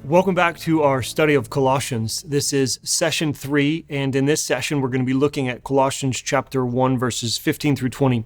Welcome back to our study of Colossians. This is session 3, and in this session, we're going to be looking at Colossians chapter 1, verses 15 through 20.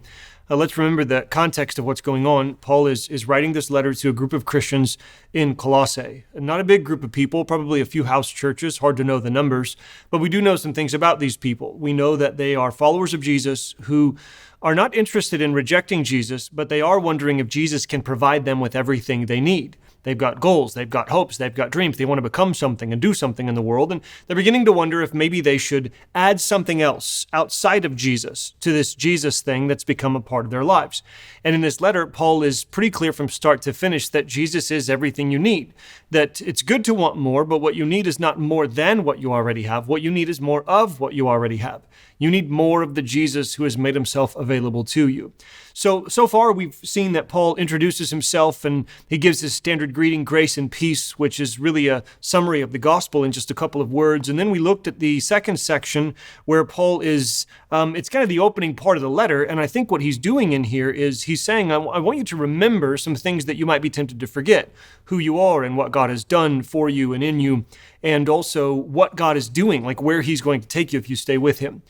Let's remember the context of what's going on. Paul is writing this letter to a group of Christians in Colossae. Not a big group of people, probably a few house churches, hard to know the numbers, but we do know some things about these people. We know that they are followers of Jesus who are not interested in rejecting Jesus, but they are wondering if Jesus can provide them with everything they need. They've got goals, they've got hopes, they've got dreams. They want to become something and do something in the world. And they're beginning to wonder if maybe they should add something else outside of Jesus to this Jesus thing that's become a part of their lives. And in this letter, Paul is pretty clear from start to finish that Jesus is everything you need. That it's good to want more, but what you need is not more than what you already have. What you need is more of what you already have. You need more of the Jesus who has made himself available to you. So far we've seen that Paul introduces himself and he gives his standard greeting, grace and peace, which is really a summary of the gospel in just a couple of words. And then we looked at the second section where Paul is, it's kind of the opening part of the letter. And I think what he's doing in here is he's saying, I want you to remember some things that you might be tempted to forget, who you are and what God has done for you and in you, and also what God is doing, like where he's going to take you if you stay with him.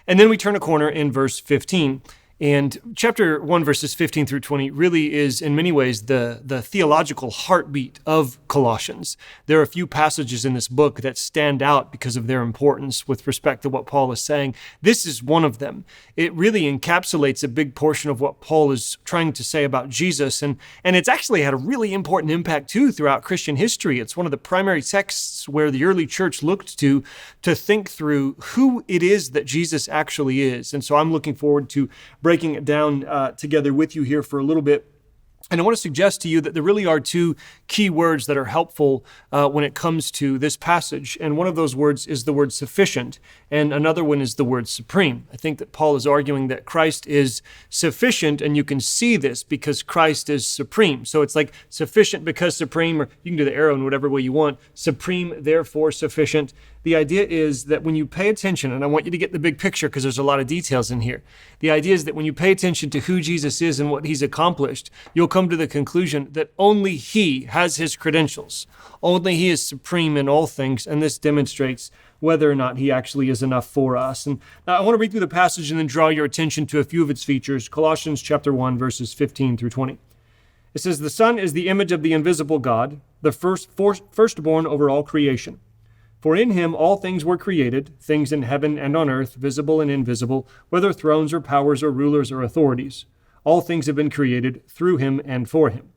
And then we turn a corner in verse 15. And chapter 1, verses 15 through 20 really is, in many ways, the theological heartbeat of Colossians. There are a few passages in this book that stand out because of their importance with respect to what Paul is saying. This is one of them. It really encapsulates a big portion of what Paul is trying to say about Jesus. And it's actually had a really important impact, too, throughout Christian history. It's one of the primary texts where the early church looked to think through who it is that Jesus actually is. And so I'm looking forward to breaking it down together with you here for a little bit. And I want to suggest to you that there really are two key words that are helpful when it comes to this passage. And one of those words is the word sufficient, and another one is the word supreme. I think that Paul is arguing that Christ is sufficient, and you can see this because Christ is supreme. So it's like sufficient because supreme, or you can do the arrow in whatever way you want. Supreme, therefore sufficient. The idea is that when you pay attention, and I want you to get the big picture because there's a lot of details in here. The idea is that when you pay attention to who Jesus is and what he's accomplished, you'll come to the conclusion that only he has his credentials. Only he is supreme in all things, and this demonstrates whether or not he actually is enough for us. And now I want to read through the passage and then draw your attention to a few of its features. Colossians chapter 1, verses 15 through 20. It says, "The Son is the image of the invisible God, the firstborn over all creation. For in him all things were created, things in heaven and on earth, visible and invisible, whether thrones or powers or rulers or authorities. All things have been created through him and for him.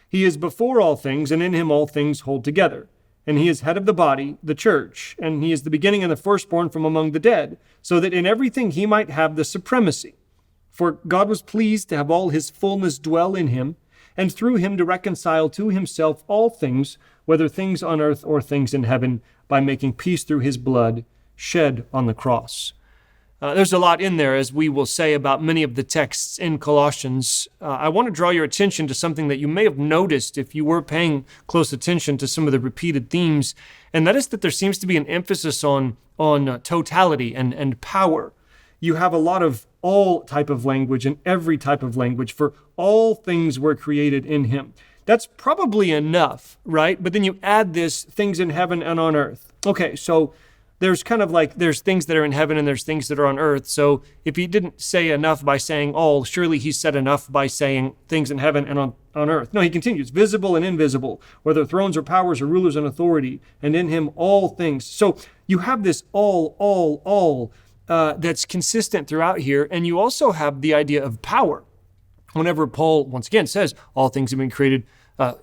He is before all things, and in him all things hold together. And he is head of the body, the church, and he is the beginning and the firstborn from among the dead, so that in everything he might have the supremacy. For God was pleased to have all his fullness dwell in him, and through him to reconcile to himself all things, whether things on earth or things in heaven, by making peace through his blood shed on the cross." There's a lot in there, as we will say about many of the texts in Colossians. I want to draw your attention to something that you may have noticed if you were paying close attention to some of the repeated themes, and that is that there seems to be an emphasis on totality and power. You have a lot of all type of language and every type of language, for all things were created in him. That's probably enough, right? But then you add this, things in heaven and on earth. Okay, so there's kind of like, there's things that are in heaven and there's things that are on earth. So if he didn't say enough by saying all, surely he said enough by saying things in heaven and on earth. No, he continues, visible and invisible, whether thrones or powers or rulers and authority, and in him all things. So you have this all that's consistent throughout here. And you also have the idea of power. Whenever Paul, once again, says all things have been created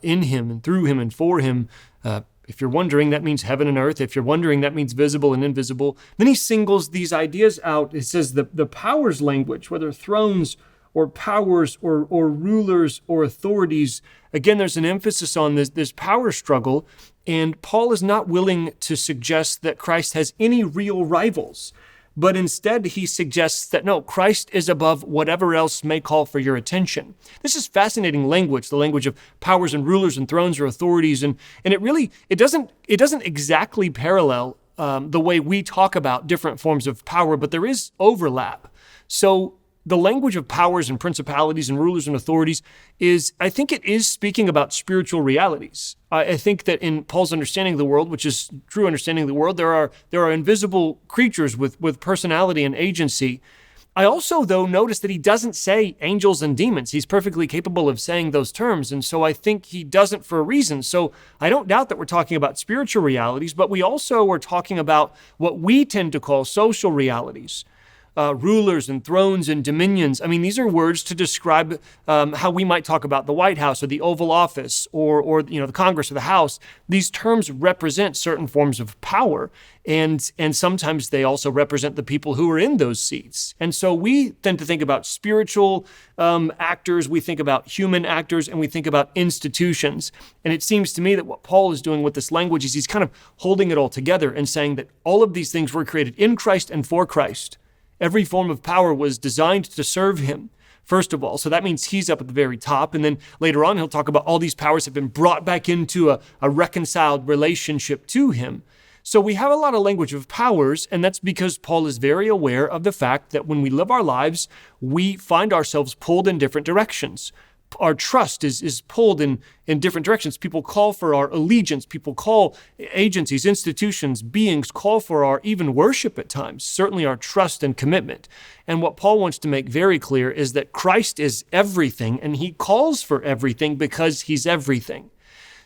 in him and through him and for him, if you're wondering, that means heaven and earth. If you're wondering, that means visible and invisible. Then he singles these ideas out. It says the powers language, whether thrones or powers or rulers or authorities. Again, there's an emphasis on this power struggle, and Paul is not willing to suggest that Christ has any real rivals. But instead, he suggests that no, Christ is above whatever else may call for your attention. This is fascinating language, the language of powers and rulers and thrones or authorities, and it doesn't exactly parallel the way we talk about different forms of power, but there is overlap. So the language of powers and principalities and rulers and authorities I think it is speaking about spiritual realities. I think that in Paul's understanding of the world, which is true understanding of the world, there are invisible creatures with personality and agency. I also, though, notice that he doesn't say angels and demons. He's perfectly capable of saying those terms, and so I think he doesn't for a reason. So I don't doubt that we're talking about spiritual realities, but we also are talking about what we tend to call social realities. Rulers and thrones and dominions. I mean, these are words to describe how we might talk about the White House or the Oval Office or the Congress or the House. These terms represent certain forms of power, and sometimes they also represent the people who are in those seats. And so we tend to think about spiritual actors, we think about human actors, and we think about institutions. And it seems to me that what Paul is doing with this language is he's kind of holding it all together and saying that all of these things were created in Christ and for Christ. Every form of power was designed to serve him, first of all. So that means he's up at the very top. And then later on, he'll talk about all these powers have been brought back into a reconciled relationship to him. So we have a lot of language of powers, and that's because Paul is very aware of the fact that when we live our lives, we find ourselves pulled in different directions. Our trust is pulled in different directions. People call for our allegiance. People call agencies, institutions, beings, call for our even worship at times, certainly our trust and commitment. And what Paul wants to make very clear is that Christ is everything, and he calls for everything because he's everything.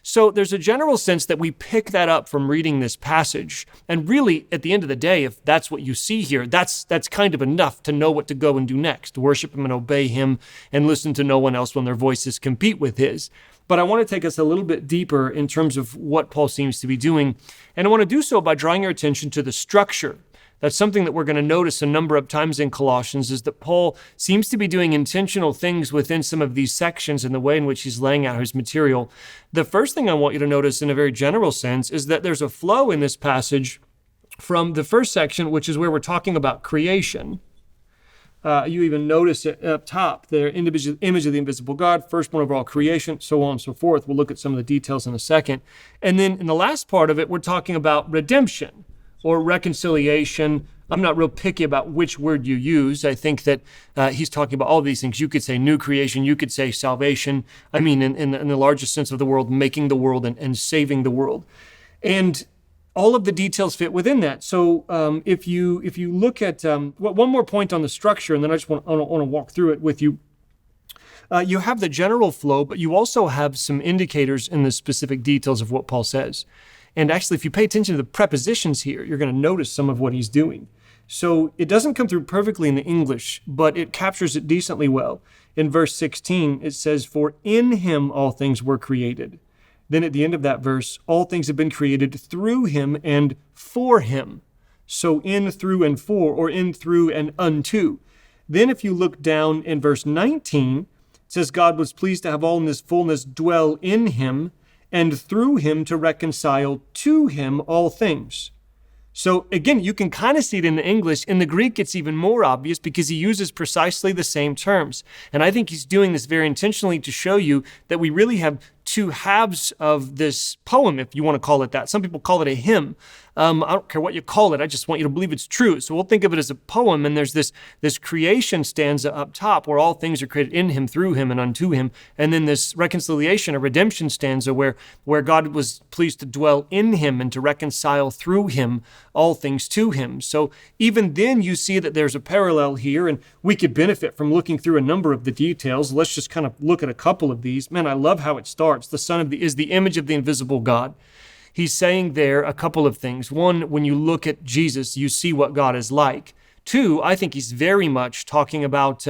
So there's a general sense that we pick that up from reading this passage. And really, at the end of the day, if that's what you see here, that's kind of enough to know what to go and do next, worship him and obey him and listen to no one else when their voices compete with his. But I want to take us a little bit deeper in terms of what Paul seems to be doing. And I want to do so by drawing your attention to the structure. That's something that we're going to notice a number of times in Colossians, is that Paul seems to be doing intentional things within some of these sections in the way in which he's laying out his material. The first thing I want you to notice in a very general sense is that there's a flow in this passage from the first section, which is where we're talking about creation. You even notice it up top there, image of the invisible God, firstborn over all creation, so on and so forth. We'll look at some of the details in a second. And then in the last part of it, we're talking about redemption, or reconciliation. I'm not real picky about which word you use. I think that he's talking about all of these things. You could say new creation. You could say salvation. I mean, in the largest sense of the world, making the world and saving the world. And all of the details fit within that. So if you look at, one more point on the structure, and then I just want to walk through it with you. You have the general flow, but you also have some indicators in the specific details of what Paul says. And actually, if you pay attention to the prepositions here, you're going to notice some of what he's doing. So it doesn't come through perfectly in the English, but it captures it decently well. In verse 16, it says, "For in him all things were created." Then at the end of that verse, all things have been created through him and for him. So in, through, and for, or in, through, and unto. Then if you look down in verse 19, it says, "God was pleased to have all in his fullness dwell in him, and through him to reconcile to him all things." So again, you can kind of see it in the English. In the Greek, it's even more obvious because he uses precisely the same terms. And I think he's doing this very intentionally to show you that we really have two halves of this poem, if you want to call it that. Some people call it a hymn. I don't care what you call it. I just want you to believe it's true. So we'll think of it as a poem, and there's this creation stanza up top where all things are created in him, through him, and unto him. And then this reconciliation or redemption stanza where God was pleased to dwell in him and to reconcile through him all things to him. So even then you see that there's a parallel here, and we could benefit from looking through a number of the details. Let's just kind of look at a couple of these. Man, I love how it starts. The Son is the image of the invisible God. He's saying there a couple of things. One, when you look at Jesus, you see what God is like. Two, I think he's very much talking about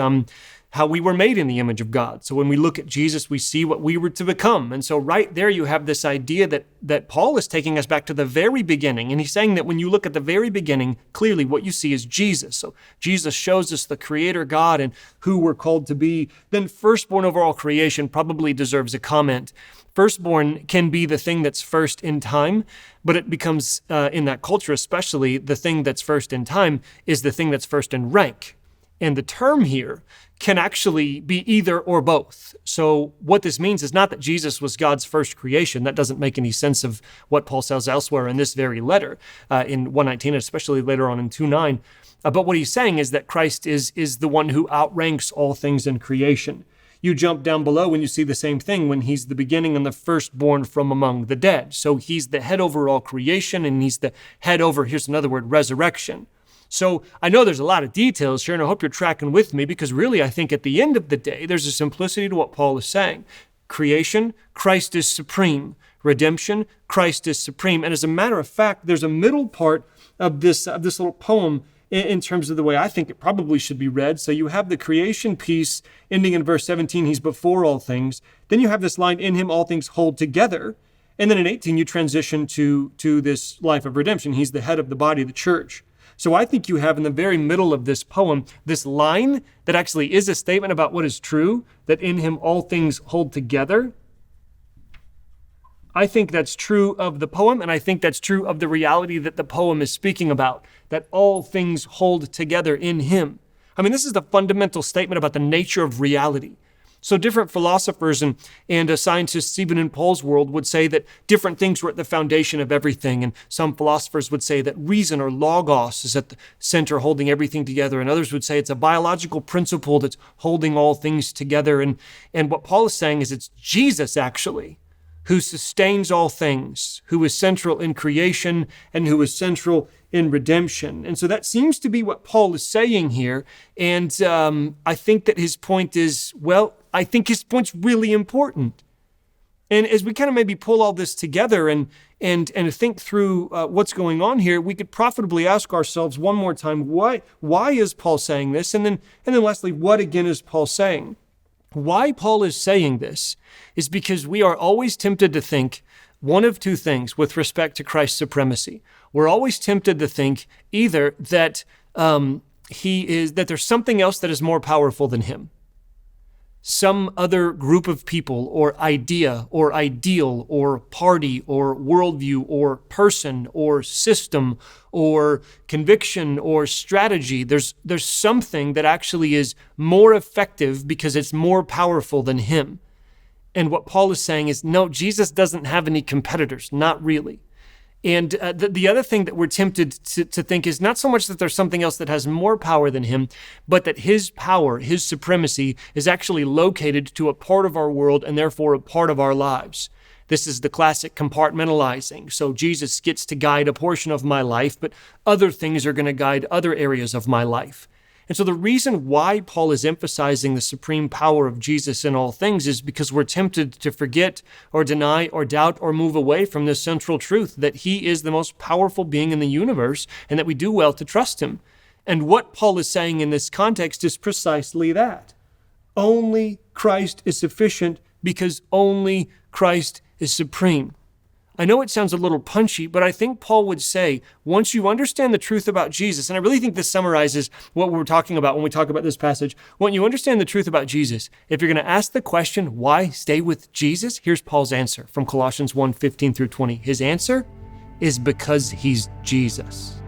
how we were made in the image of God. So when we look at Jesus, we see what we were to become. And so right there you have this idea that Paul is taking us back to the very beginning. And he's saying that when you look at the very beginning, clearly what you see is Jesus. So Jesus shows us the Creator God and who we're called to be. Then firstborn over all creation probably deserves a comment. Firstborn can be the thing that's first in time, but it becomes, in that culture especially, the thing that's first in time is the thing that's first in rank. And the term here can actually be either or both. So what this means is not that Jesus was God's first creation. That doesn't make any sense of what Paul says elsewhere in this very letter, in 1:19, especially later on in 2:9. But what he's saying is that Christ is the one who outranks all things in creation. You jump down below and you see the same thing when he's the beginning and the firstborn from among the dead. So he's the head over all creation, and he's the head over, here's another word, resurrection. So I know there's a lot of details here, and I hope you're tracking with me, because really I think at the end of the day, there's a simplicity to what Paul is saying. Creation, Christ is supreme. Redemption, Christ is supreme. And as a matter of fact, there's a middle part of this little poem in terms of the way I think it probably should be read. So you have the creation piece ending in verse 17, he's before all things. Then you have this line, in him all things hold together. And then in 18, you transition to this life of redemption. He's the head of the body of the church. So I think you have in the very middle of this poem, this line that actually is a statement about what is true, that in him all things hold together. I think that's true of the poem, and I think that's true of the reality that the poem is speaking about, that all things hold together in him. I mean, this is the fundamental statement about the nature of reality. So different philosophers and scientists, even in Paul's world, would say that different things were at the foundation of everything. And some philosophers would say that reason, or logos, is at the center holding everything together. And others would say it's a biological principle that's holding all things together. And what Paul is saying is it's Jesus, actually, who sustains all things, who is central in creation and who is central in redemption. And so that seems to be what Paul is saying here. And I think that his point is, I think his point's really important. And as we kind of maybe pull all this together and think through what's going on here, we could profitably ask ourselves one more time, why is Paul saying this? And then lastly, what again is Paul saying? Why Paul is saying this is because we are always tempted to think one of two things with respect to Christ's supremacy. We're always tempted to think either that that there's something else that is more powerful than him. Some other group of people or idea or ideal or party or worldview or person or system or conviction or strategy. There's something that actually is more effective because it's more powerful than him. And what Paul is saying is, no, Jesus doesn't have any competitors, not really. And the other thing that we're tempted to think is not so much that there's something else that has more power than him, but that his power, his supremacy, is actually located to a part of our world and therefore a part of our lives. This is the classic compartmentalizing. So Jesus gets to guide a portion of my life, but other things are going to guide other areas of my life. And so the reason why Paul is emphasizing the supreme power of Jesus in all things is because we're tempted to forget or deny or doubt or move away from this central truth that he is the most powerful being in the universe and that we do well to trust him. And what Paul is saying in this context is precisely that. Only Christ is sufficient because only Christ is supreme. I know it sounds a little punchy, but I think Paul would say, once you understand the truth about Jesus, and I really think this summarizes what we're talking about when we talk about this passage, when you understand the truth about Jesus, if you're going to ask the question, why stay with Jesus? Here's Paul's answer from Colossians 1:15 through 20. His answer is because he's Jesus.